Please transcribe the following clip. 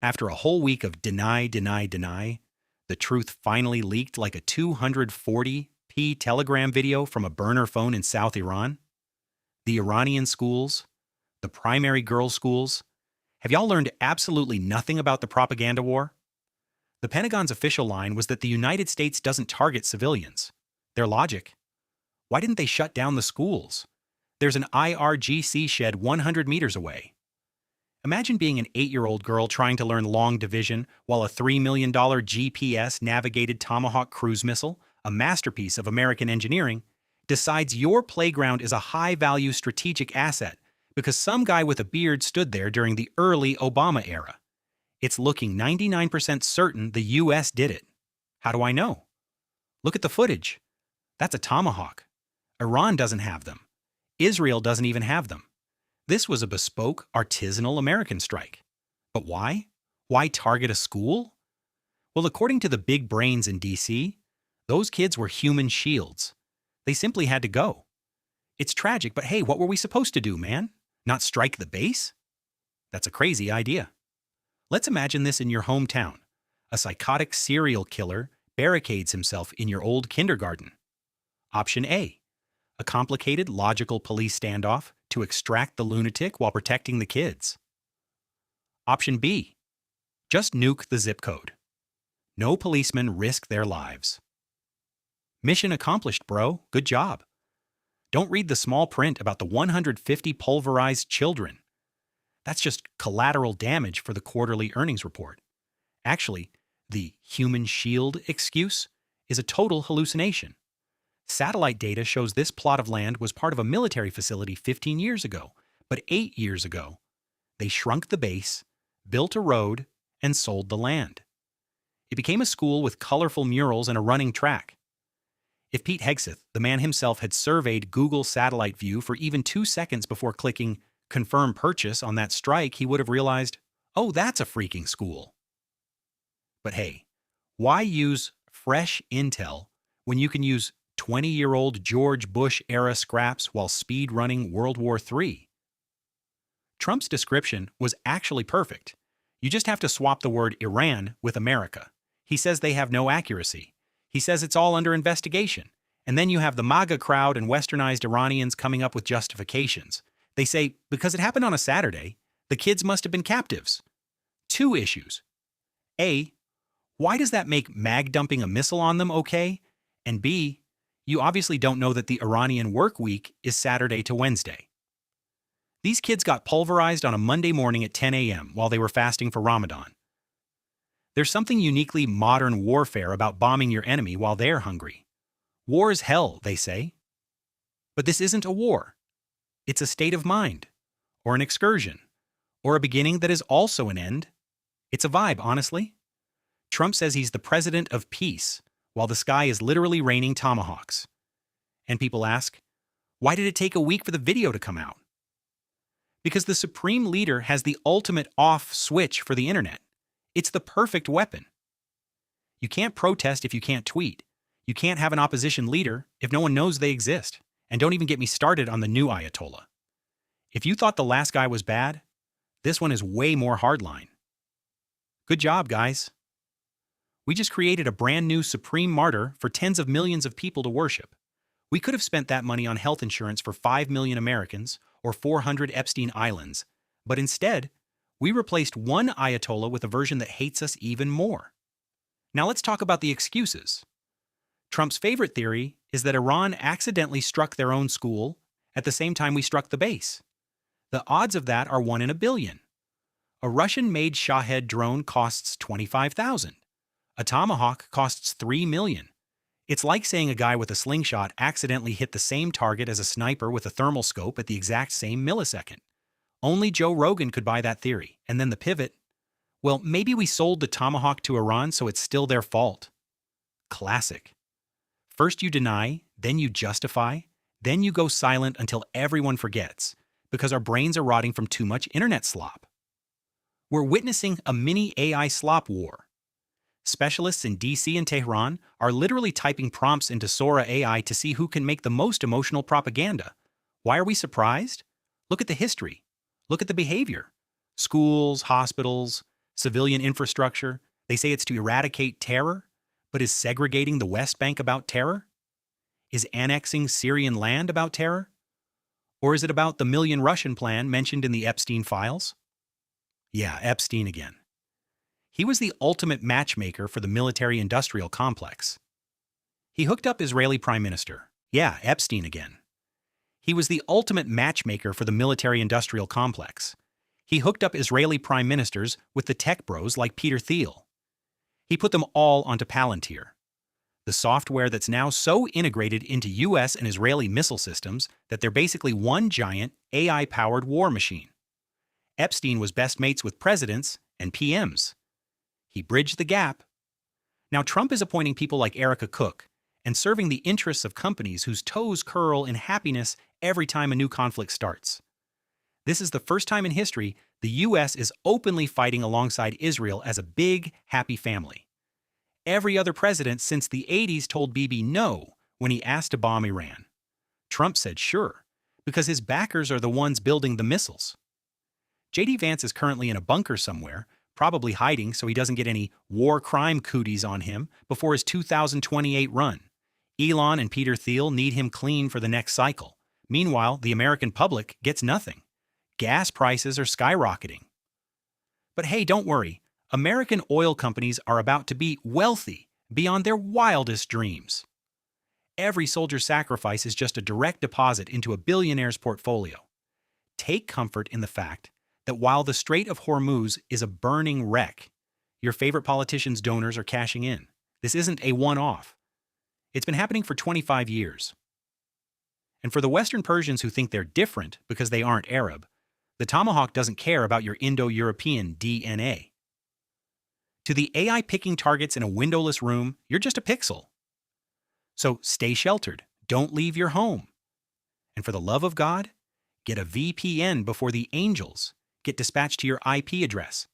After a whole week of deny, deny, deny, the truth finally leaked like a 240p telegram video from a burner phone in South Iran. The Iranian schools, the primary girls' schools, have y'all learned absolutely nothing about the propaganda war? The Pentagon's official line was that the United States doesn't target civilians. Their logic: why didn't they shut down the schools? There's an IRGC shed 100 meters away. Imagine being an 8-year-old girl trying to learn long division while a $3 million GPS-navigated Tomahawk cruise missile, a masterpiece of American engineering, decides your playground is a high-value strategic asset because some guy with a beard stood there during the early Obama era. It's looking 99% certain the U.S. did it. How do I know? Look at the footage. That's a Tomahawk. Iran doesn't have them. Israel doesn't even have them. This was a bespoke, artisanal American strike. But why? Why target a school? Well, according to the big brains in D.C., those kids were human shields. They simply had to go. It's tragic, but hey, what were we supposed to do, man? Not strike the base? That's a crazy idea. Let's imagine this in your hometown. A psychotic serial killer barricades himself in your old kindergarten. Option A: a complicated, logical police standoff to extract the lunatic while protecting the kids. Option B: just nuke the zip code. No policemen risk their lives. Mission accomplished, bro. Good job. Don't read the small print about the 150 pulverized children. That's just collateral damage for the quarterly earnings report. Actually, the human shield excuse is a total hallucination. Satellite data shows this plot of land was part of a military facility 15 years ago, but 8 years ago, they shrunk the base, built a road, and sold the land. It became a school with colorful murals and a running track. If Pete Hegseth, the man himself, had surveyed Google Satellite View for even 2 seconds before clicking Confirm Purchase on that strike, he would have realized, oh, that's a freaking school. But hey, why use fresh intel when you can use 20-year-old George Bush-era scraps while speed-running World War III? Trump's description was actually perfect. You just have to swap the word Iran with America. He says they have no accuracy. He says it's all under investigation. And then you have the MAGA crowd and westernized Iranians coming up with justifications. They say, because it happened on a Saturday, the kids must have been captives. 2 issues. A, why does that make mag-dumping a missile on them okay? And B, you obviously don't know that the Iranian work week is Saturday to Wednesday. These kids got pulverized on a Monday morning at 10 a.m. while they were fasting for Ramadan. There's something uniquely modern warfare about bombing your enemy while they're hungry. War is hell, they say. But this isn't a war. It's a state of mind, or an excursion, or a beginning that is also an end. It's a vibe, honestly. Trump says he's the president of peace, while the sky is literally raining tomahawks. And people ask, why did it take a week for the video to come out? Because the supreme leader has the ultimate off switch for the internet. It's the perfect weapon. You can't protest if you can't tweet. You can't have an opposition leader if no one knows they exist. And don't even get me started on the new Ayatollah. If you thought the last guy was bad, this one is way more hardline. Good job, guys. We just created a brand new supreme martyr for tens of millions of people to worship. We could have spent that money on health insurance for 5 million Americans or 400 Epstein Islands, but instead, we replaced one Ayatollah with a version that hates us even more. Now let's talk about the excuses. Trump's favorite theory is that Iran accidentally struck their own school at the same time we struck the base. The odds of that are 1 in a billion. A Russian-made Shahed drone costs $25,000. A Tomahawk costs $3 million. It's like saying a guy with a slingshot accidentally hit the same target as a sniper with a thermal scope at the exact same millisecond. Only Joe Rogan could buy that theory. And then the pivot, well, maybe we sold the Tomahawk to Iran, so it's still their fault. Classic. First you deny, then you justify, then you go silent until everyone forgets, because our brains are rotting from too much internet slop. We're witnessing a mini AI slop war. Specialists in DC and Tehran are literally typing prompts into Sora AI to see who can make the most emotional propaganda. Why are we surprised? Look at the history. Look at the behavior. Schools, hospitals, Civilian infrastructure, they say it's to eradicate terror, but is segregating the West Bank about terror? Is annexing Syrian land about terror? Or is it about the Million Russian plan mentioned in the Epstein files? Yeah, Epstein again. He was the ultimate matchmaker for the military-industrial complex. He hooked up Israeli Prime Minister. Yeah, Epstein again. He was the ultimate matchmaker for the military-industrial complex. He hooked up Israeli prime ministers with the tech bros like Peter Thiel. He put them all onto Palantir, the software that's now so integrated into US and Israeli missile systems that they're basically one giant AI-powered war machine. Epstein was best mates with presidents and PMs. He bridged the gap. Now Trump is appointing people like Erica Cook and serving the interests of companies whose toes curl in happiness every time a new conflict starts. This is the first time in history the US is openly fighting alongside Israel as a big, happy family. Every other president since the 80s told Bibi no when he asked to bomb Iran. Trump said sure, because his backers are the ones building the missiles. J.D. Vance is currently in a bunker somewhere, probably hiding so he doesn't get any war crime cooties on him before his 2028 run. Elon and Peter Thiel need him clean for the next cycle. Meanwhile, the American public gets nothing. Gas prices are skyrocketing. But hey, don't worry. American oil companies are about to be wealthy beyond their wildest dreams. Every soldier sacrifice is just a direct deposit into a billionaire's portfolio. Take comfort in the fact that while the Strait of Hormuz is a burning wreck, your favorite politicians' donors are cashing in. This isn't a one-off. It's been happening for 25 years. And for the Western Persians who think they're different because they aren't Arab, the Tomahawk doesn't care about your Indo-European DNA. To the AI picking targets in a windowless room, you're just a pixel. So stay sheltered. Don't leave your home. And for the love of God, get a VPN before the angels get dispatched to your IP address.